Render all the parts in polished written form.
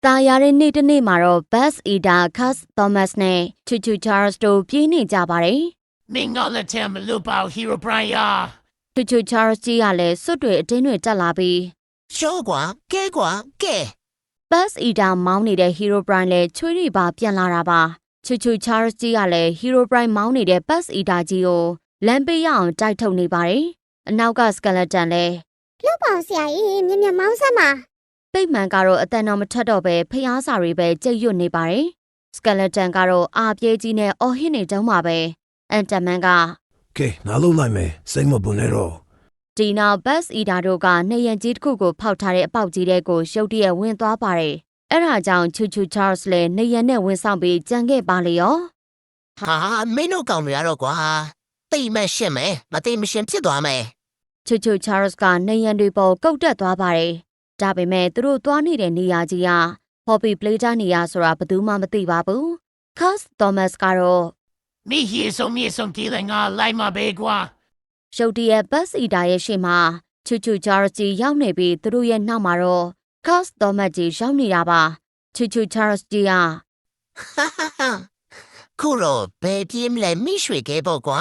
တာယာတဲ့နေ့တစ်နေ့မှာတော့ Buzz Ida, Cass Thomas နဲ့ Choo Choo Charles တို့ပြေးနေကြပါတယ်။ မင်းငါလက်ထဲမလွတ်ပါဟီရိုဘရိုင်းယာ Choo Choo Charles ကြီးကလည်းစွတ်တွေအတင်းတွေတက်လာပြီး ရှော့ကွာကဲကွာကဲ Buzz Ida မောင်းနေတဲ့ Hero Brian လည်းချွေးတွေပါပြန်လာတာပါ။ Choo Choo Charles ကြီးကလည်း Hero Brian မောင်းနေတဲ့ Buzz Ida ကြီးကိုလမ်းပေးရအောင်တိုက်ထုတ်နေပါတယ်။အနောက်က Skeleton လည်း လောက်ပါဆရာကြီးမြင်မြင်မောင်းစမ်းပါ ပိတ်မှန်ကတော့အတန်တော်မထက်တော့ပဲဖျားစာတွေပဲကြိတ်ရွတ်နေပါတယ်။ Skeleton ကတော့အာပြေးကြီးနဲ့အော်ဟစ်နေတုံးပါပဲ။ Ant-Man က ကဲငါလုံးလိုက်မယ်စိတ်မပူနဲ့တော့ ဒီနောက် Buzz Ida တို့ကနေရန်ကြီးတစ်ခုကိုဖောက်ထားတဲ့အပေါက်ကြီးတဲ့ကိုရုတ်တရက်ဝင်သွားပါတယ်။အဲ့ဒါကြောင့် Choo Choo Charles လည်းနေရန်နဲ့ဝင်ဆောင်ပြီးကြံခဲ့ပါလေရော ဟာမင်းတို့ကောင်တွေရတော့ကွာတိတ်မဲ့ရှင်းမယ်မတိတ်မရှင်းဖြစ်သွားမယ် ။ Choo Choo Charles ကနေရန်တွေပေါ်ကုတ်တက်သွားပါတယ်။ဒါပေမဲ့သူတို့သွားနေတဲ့နေရာကြီးက Poppy Plater နေရာဆိုတာဘယ်သူမှမသိပါဘူး။ Cass Thomas ကတော့ မီဟီဆုံတီးလည်းငါလိုက်မှာပဲကွာ ရုတ်တရက် Buzz Ida ရဲ့ရှေ့မှာ Choo Choo Charles ကြီးရောက်နေပြီးသူတို့ရဲ့နောက်မှာတော့ Cass Thomas ကြီးရောက်နေတာပါ။ Choo Choo Charles ကြီးက ဟာဟာဟာခုတော့ဘယ်ပြေးမလဲမိရွှေခဲပေါ့ကွာ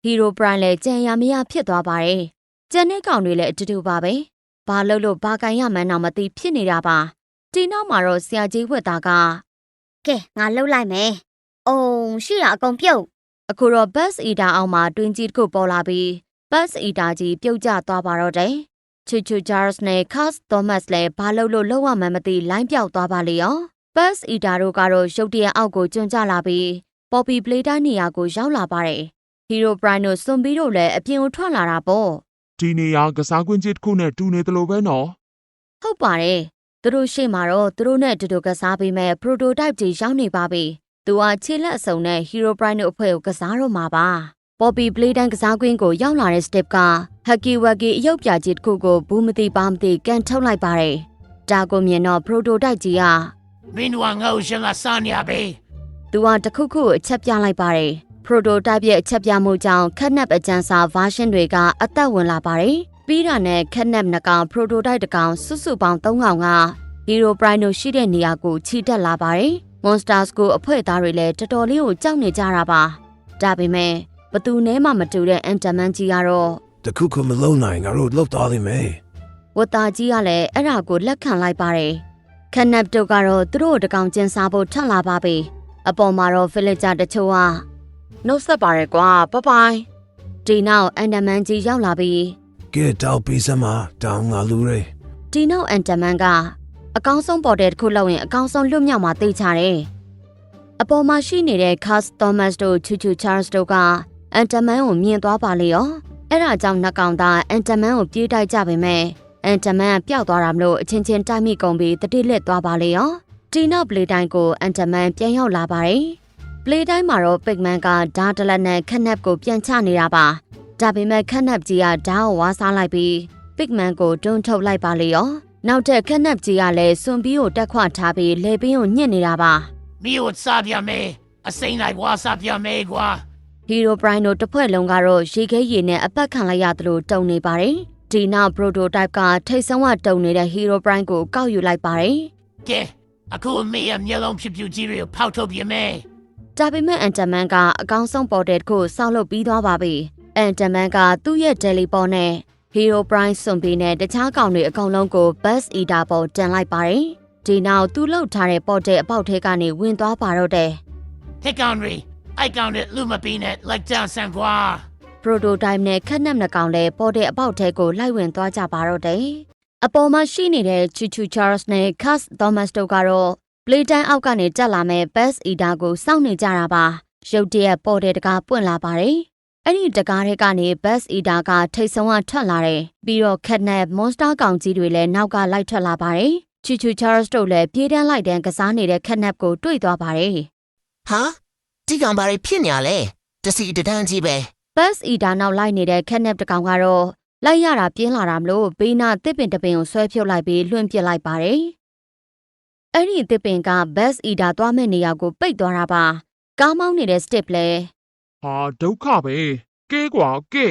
Hero Brian လည်းကြံရမရဖြစ်သွားပါတယ်။ကြံတဲ့ကောင်တွေလည်းအတူတူပါပဲ။ဘာလို့ဘာကန်ရမှန်းတော့မသိဖြစ်နေတာပါ။ဒီနောက်မှာတော့ဆရာကြီးဝတ်သားက ကဲငါလှုပ်လိုက်မယ်အုံရှိတာအကုန်ပြုတ် အခုတော့ Buzz Ida အောင်မှာတွင်ကြီးတစ်ခုပေါ်လာပြီး Buzz Ida ကြီးပြုတ်ကျသွားပါတော့တယ်။ Choo Choo Charles နဲ့ Cass Thomas လည်းဘာလို့လောက်ရမှန်းမသိလိုင်းပြောက်သွားပါလေရော။ Buzz Ida တို့ကတော့ရုတ်တရက်အောက်ကိုကျွန်းကျလာပြီး Poppy Plater နေရာကိုရောက်လာပါတယ်။ Hero Brian တို့စွန်ပြီးတော့လည်းအပြင်ကိုထွက်လာတာပေါ့။ ဒီနေရာကစားကွင်းကြီးတစ်ခုနဲ့တူနေတယ်လို့ပဲနော် ဟုတ်ပါတယ်။သူတို့ရှေ့မှာတော့သူတို့နဲ့အတူတူကစားပေးမဲ့ prototype ကြီးရောက်နေပါပြီ။သူကခြေလက်အစုံနဲ့ Hero Brian တို့အဖွဲ့ကိုကစားတော့မှာပါ။ Poppy Playtime ကစားကွင်းကိုရောက်လာတဲ့ Step က Huggy Wuggy အယုတ်ပြာကြီးတစ်ခုကိုဘူးမသိပါမသိကန်ထုတ်လိုက်ပါတယ်။ဒါကိုမြင်တော့ prototype ကြီးက မင်းတို့ကငါ့ကိုရှင်လာစားနေရပဲ သူကတခုခုအချက်ပြလိုက်ပါတယ်။ prototype ရဲ့အချက်ပြမှုကြောင့် Catnap အကျန်းစာ version တွေကအသက်ဝင်လာပါတယ်။ပြီးတာနဲ့ Catnap နှကောင် prototype တစ်ကောင်စုစုပေါင်း3ကောင်က Hero Brian တို့ရှိတဲ့နေရာကိုခြိတက်လာပါတယ်။ Monster School အဖွဲ့သားတွေလည်းတော်တော်လေးကိုကြောက်နေကြတာပါ။ဒါပေမဲ့ဘသူနဲ့မှမတူတဲ့ Ant-Man ကြီးကတော့ တခုခုမလုံးနိုင်ငါတို့လှုပ်သွားလိမ့်မယ် ဝတ်သားကြီးကလည်းအဲ့ဒါကိုလက်ခံလိုက်ပါတယ်။ Catnap တို့ကတော့သူတို့တကောင်ကျင်းစားဖို့ထပ်လာပါပြီ။အပေါ်မှာတော့ Villager တချို့ကနှုတ်ဆက်ပါရဲကွာပပိုင်ဒီနောက် Ant-Man ကြီးရောက်လာပြီး ကဲတောက်ပြီးစမ်းတောင်းငါလူတွေ ဒီနောက် Ant-Man ကအကောင်းဆုံးပေါ်တဲ့တစ်ခုလောက်ရင်အကောင်းဆုံးလွတ်မြောက်မှာသိချတယ်။အပေါ်မှာရှိနေတဲ့ Cass Thomas တို့ Choo Choo Charles တို့က Ant-Man ကိုမြင်သွားပါလေရော။အဲ့ဒါကြောင့်နှစ်ကောင်သား Ant-Man ကိုပြေးတိုက်ကြပေမဲ့ Ant-Man ကပျောက်သွားတာမလို့အချင်းချင်းတိုက်မိကုန်ပြီးတတိလက်သွားပါလေရော။ဒီနောက် Playtime ကို Ant-Man ပြန်ရောက်လာပါတယ်။ Playtime မှာတော့ Pigman ကဓာတ်တလက်နဲ့ Catnap ကိုပြန်ချနေတာပါ။ဒါပေမဲ့ Catnap ကြီးကဓာတ်ကိုဝါစားလိုက်ပြီး Pigman ကိုတွန်းထုတ်လိုက်ပါလေရော။နောက်ထပ် Catnap ကြီးကလည်းစွန်ပြီးကိုတက်ခွထားပြီးလေပင်းကိုညှစ်နေတာပါ။ မီကိုစားပြမယ်အစိမ့်လိုက်ဝါစားပြမယ်ကွာ Hero Brian တို့တစ်ဖွဲ့လုံးကတော့ရေခဲရေနဲ့အပတ်ခံလိုက်ရသလိုတုံနေပါတယ်။ဒီနောက် prototype ကထိတ်ဆုံးဝတုံနေတဲ့ Hero Brian ကိုကောက်ယူလိုက်ပါတယ် ကဲအခုအမေရဲ့မျက်လုံးဖြူဖြူကြီးတွေကိုဖောက်ထုတ်ပြမယ် ။ဒါပေမဲ့ Ant-Man ကအကောင်းဆုံးပေါ်တဲ့ကိုစောက်လုပ်ပြီးသွားပါပြီ။ Ant-Man ကသူ့ရဲ့ teleport နဲ့ Hero Brian စွန်ပြီးနဲ့တခြားကောင်တွေအကုန်လုံးကို Buzz Ida ပေါ်တင်လိုက်ပါတယ်။ဒီနောက်သူ့လှုပ်ထားတဲ့ပေါ်တဲ့အပေါက်ထဲကနေဝင်သွားပါတော့တယ်။ ဟစ်ကောင်ရီအိုက်ကောင်တဲ့လူမပီးနဲ့လိုက်ကြဆန်ကွာ prototype နဲ့ Catnap နှကောင်လည်းပေါ်တဲ့အပေါက်ထဲကိုလိုက်ဝင်သွားကြပါတော့တယ်။အပေါ်မှာရှိနေတဲ့ Choo Choo Charles နဲ့ Cass Thomas တို့ကတော့ Playtime အောက်ကနေတက်လာမဲ့ Buzz Ida ကိုစောင့်နေကြတာပါ။ရုတ်တရက်ပေါ်တဲ့တကားပွင့်လာပါတယ်။အဲ့ဒီတကားထဲကနေ Buzz Ida ကထိတ်ဆုံးကထွက်လာတယ်။ပြီးတော့ Catnap Monster ကောင်ကြီးတွေလည်းနောက်ကလိုက်ထွက်လာပါတယ်။ Choo Choo Charles တို့လည်းပြေးတန်းလိုက်တန်းကစားနေတဲ့ Catnap ကိုတွေ့သွားပါတယ် ဟာဒီကောင်ဘာတွေဖြစ်နေရလဲတစီတန်းကြီးပဲ Buzz Ida နောက်လိုက်နေတဲ့ Catnap တကောင်ကတော့လိုက်ရတာပြင်းလာတာမလို့ဘေးနာတစ်ပင်တစ်ပင်ကိုဆွဲဖြုတ်လိုက်ပြီးလွှင့်ပစ်လိုက်ပါတယ်။အဲ့ဒီတစ်ပင်က Buzz Ida သွားမဲ့နေရာကိုပိတ်သွားတာပါ။ကားမောင်းနေတဲ့ Step လဲ ဟာဒုက္ခပဲကဲကွာကဲ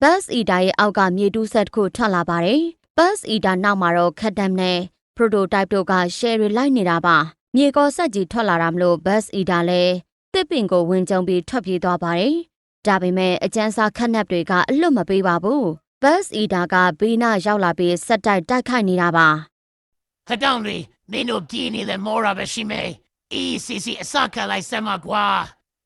Buzz Ida ရဲ့အောက်ကမြေတူးဆက်တစ်ခုထွက်လာပါတယ်။ Buzz Ida နောက်မှာတော့ Catnap နဲ့ prototype တို့က share တွေလိုက်နေတာပါမြေကောဆက်ကြီးထွက်လာတာမလို့ bus eater လည်းတစ်ပင်ကိုဝင်ကြုံပြီးထွက်ပြေးသွားပါတယ်ဒါပေမဲ့အကျန်းစားခက်နက်တွေကအလွတ်မပေးပါဘူး bus eater ကဘေးနားရောက်လာပြီးစက်တိုက်တိုက်ခိုက်နေတာပါ ဟတောင်းတွေနင်တို့ပြေးနေတဲ့မောရပဲရှိမယ်အေးစီစီအစခက်လိုက်စမ်းမကွာ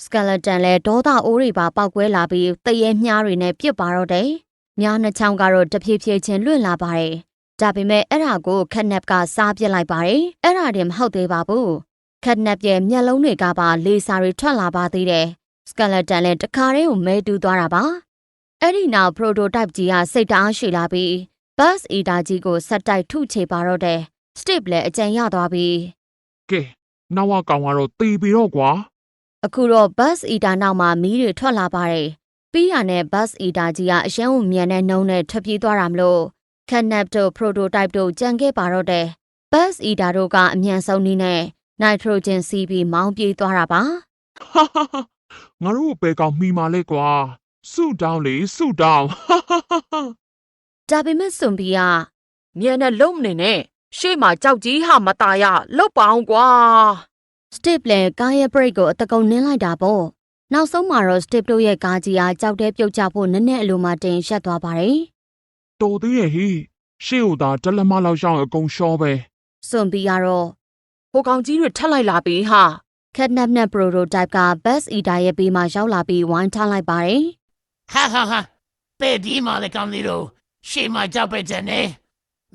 skeleton လည်းဒေါသအိုးတွေပါပောက်ကွဲလာပြီးတရေမြားတွေနဲ့ပြစ်ပါတော့တယ်။မြားနှစ်ချောင်းကတော့တဖြည်းဖြည်းချင်းလွင့်လာပါတယ်။ဒါပေမဲ့အဲ့ဒါကိုခက်နပ်ကစားပစ်လိုက်ပါတယ်။အဲ့ဒါတည်းမဟုတ်သေးပါဘူး။ခက်နပ်ရဲ့မျက်လုံးတွေကပါလေစာတွေထွက်လာပါသေးတယ်။ skeleton လည်းတခါတည်းကိုမဲတူးသွားတာပါ။အဲ့ဒီနောက် prototype ကြီးကစိတ်တအားရှိလာပြီး bus eater ကြီးကိုဆက်တိုက်ထုချေပါတော့တယ်။ step လည်းအကြံရသွားပြီး ကဲနောက်ကကောင်ကတော့တေးပြီတော့ကွာ အခုတော့ bus eater နောက်မှာမီးတွေထွက်လာပါတယ်။ပြီးရနဲ့ bus eater ကြီးကအရှမ်းကိုမြန်တဲ့နှုံးနဲ့ထွက်ပြေးသွားတာမလို့ခက်နပ်တို့ prototype တို့ကြံခဲ့ပါတော့တယ်။ bus eater တို့ကအမြန်ဆုံးနည်းနဲ့ nitrogen စီးပြီးမောင်းပြေးသွားတာပါ ဟာဟာဟာငါတို့ဘယ်ကောင်မှီမာလဲကွာစုတောင်းလေစုတောင်းဟာဟာဟာ ။ဒါပေမဲ့စွန်ဘီက မြန်နဲ့လုံးမနေနဲ့ရှေ့မှာကြောက်ကြီးဟာမตายရလုတ်ပါအောင်ကွာ step လည်းကားရဲ့ brake ကိုအတကုံနင်းလိုက်တာပေါ့။နောက်ဆုံးမှာတော့ step တို့ရဲ့ကားကြီးကကြောက်တဲ့ပြုတ်ကျဖို့နည်းနည်းအလိုမှတင်ရက်သွားပါတယ် တော်သေးရဲ့ဟိရှေ့ဟိုသာတလက်မလောက်ရှောင်းအကုန်ရှောပဲ ။စွန်ဘီကတော့ ဟိုကောင်ကြီးတွေထက်လိုက်လာပြီဟာ ခက်နပ်နဲ့ prototype က bus eater ရဲ့ဘေးမှာရောက်လာပြီးဝိုင်းထားလိုက်ပါတယ် ဟာဟာဟာပဲဒီမာလေကောင်လေးတို့ရှေ့မှာကြောက်ပဲတဲ့နေ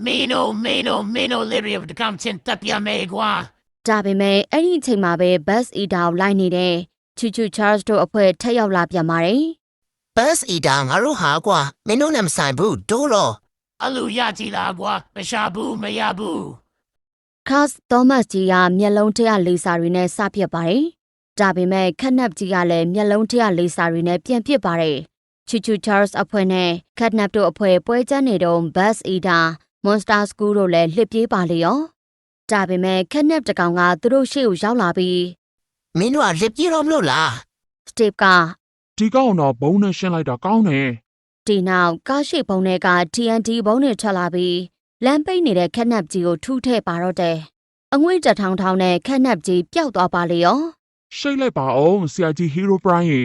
မင်းတို့လေးရီတကောင်ချင်းတပ်ပြမယ်ကွာ ။ဒါပေမဲ့အဲ့ဒီအချိန်မှာပဲ bus eater ကိုလိုက်နေတဲ့ချူချူ Charles တို့အဖွဲ့ထက်ရောက်လာပြန်ပါတယ် bus eater ငါတို့ဟာကွာမင်းတို့နဲ့မဆိုင်ဘူးတို့တော့ အလူရကြည်လာကွာမရှာဘူးမရဘူး ။ Cast Thomas ကြီးကမျက်လုံးထက်လေစာတွေနဲ့စပစ်ပါတယ်။ဒါပေမဲ့ခက်နပ်ကြီးကလည်းမျက်လုံးထက်လေစာတွေနဲ့ပြန်ပစ်ပါတယ်။ချူချူ Charles အဖွဲ့နဲ့ခက်နပ်တို့အဖွဲ့ပွဲကျန်းနေတော့ bus eater Monster School တို့လည်းလှစ်ပြေးပါလေရော။ဒါပေမဲ့ခက်နပ်တကောင်ကသူတို့ရှေ့ကိုရောက်လာပြီး မင်းတို့ကလက်ပြေတော့မလို့လား Steve က ဒီကောင်တော့ဘုံနဲ့ရှင်းလိုက်တာကောင်းတယ် ဒီနောက်ကားရှိပုံတွေက TNT ဘုံတွေထွက်လာပြီးလမ်းပိတ်နေတဲ့ခက်နပ်ကြီးကိုထူးထည့်ပါတော့တယ်။အငွေ့တထောင်ထောင်နဲ့ခက်နပ်ကြီးပျောက်သွားပါလေရော။ ရှိတ်လိုက်ပါအောင်ဆရာကြီးဟီရိုပရိုင်းရေ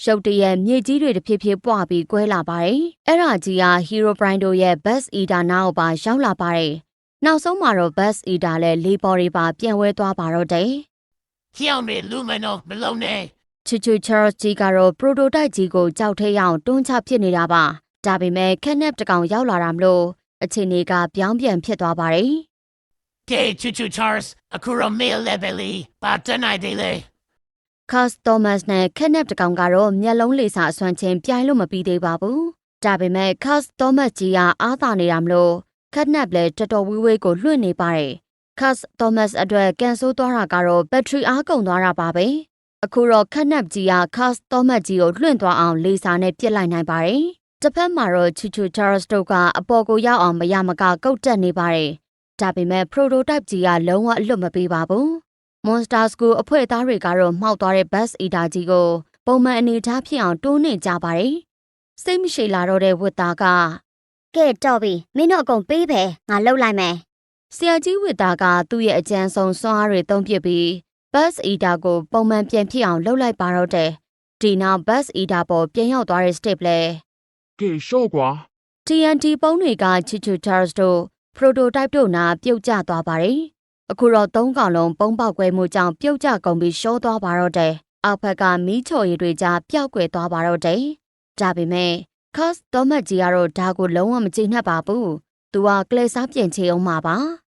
ရုတ်တရက်မြေကြီးတွေတဖြည်းဖြည်းပွားပြီးကွဲလာပါတယ်။အဲ့ဒါကြီးက Hero Prime တို့ရဲ့ Bus Eater နောက်ပါရောက်လာပါတယ်။နောက်ဆုံးမှာတော့ Bus Eater လည်းလေပေါ်တွေပါပြန်ဝဲသွားပါတော့တယ် ဟျောင်းနေလူမနောမလုံးနဲ့ ။ချူချူ Charles ကြီးကတော့ Prototype ကြီးကိုကြောက်ထဲရအောင်တွန်းချဖြစ်နေတာပါ။ဒါပေမဲ့ခက်နပ်တကောင်ရောက်လာတာမလို့အချိန်တွေကပြောင်းပြန်ဖြစ်သွားပါတယ်။ ကဲချူချူချားစ်အခုရမေးလေဘယ်လီပါတနိုင်တယ်လေ Cast Thomas နဲ့ခက်နပ်တကောင်ကတော့မျက်လုံးလေစာအစွမ်းချင်းပြိုင်လို့မပြီးသေးပါဘူး။ဒါပေမဲ့ Cast Thomas ကြီးကအားသာနေတာမလို့ခက်နပ်လည်းတော်တော်ဝေးဝေးကိုလွှင့်နေပါတယ်။ Cast Thomas အတွက်ကန်ဆိုးသွားတာကတော့ဘက်ထရီအားကုန်သွားတာပါပဲ။အခုတော့ခက်နပ်ကြီးက Cast Thomas ကြီးကိုလွှင့်သွားအောင်လေစာနဲ့ပြစ်လိုက်နိုင်ပါတယ်။တစ်ဖက်မှာတော့ချူချူ Charles တို့ကအပေါ်ကိုရောက်အောင်မရမကကုတ်တက်နေပါတယ်။ဒါပေမဲ့ Prototype ကြီးကလုံးဝအလွတ်မပေးပါဘူး။ Monster School အဖွဲ့သားတွေကတော့မှောက်သွားတဲ့ Bus Eater ကြီးကိုပုံမှန်အနေထားဖြစ်အောင်တိုးနေကြပါတယ်။စိတ်မရှိလာတော့တဲ့ဝတ်သားက ကဲတော့ပြီမင်းတို့အကုန်ပေးပဲငါလှုပ်လိုက်မယ် ဆရာကြီးဝတ်သားကသူ့ရဲ့အကြံဆုံးစွမ်းအားတွေသုံးပစ်ပြီး Bus Eater ကိုပုံမှန်ပြန်ဖြစ်အောင်လှုပ်လိုက်ပါတော့တယ်။ဒီနောက် Bus Eater ပေါ်ပြန်ရောက်သွားတဲ့ Step လဲ ကဲရှော့ကွာ TNT ပုံးတွေကချီချူ Charles တို့ Prototype တို့နာပြုတ်ကျသွားပါတယ်။အခုတော့၃កောင်လုံးပုံးပေါက်ကွဲမှုကြောင့်ပြုတ်ကျကုန်ပြီးရှော့သွားပါတော့တယ်။အောက်ဘက်ကမီးချော်ရည်တွေကြားပျောက်ကွယ်သွားပါတော့တယ်။ဒါပေမဲ့ Cast Thomas ကြီးကတော့ဒါကိုလုံးဝမကြည့်နှက်ပါဘူး။သူကကလေးစားပြင်ချေအောင်မှာပါ။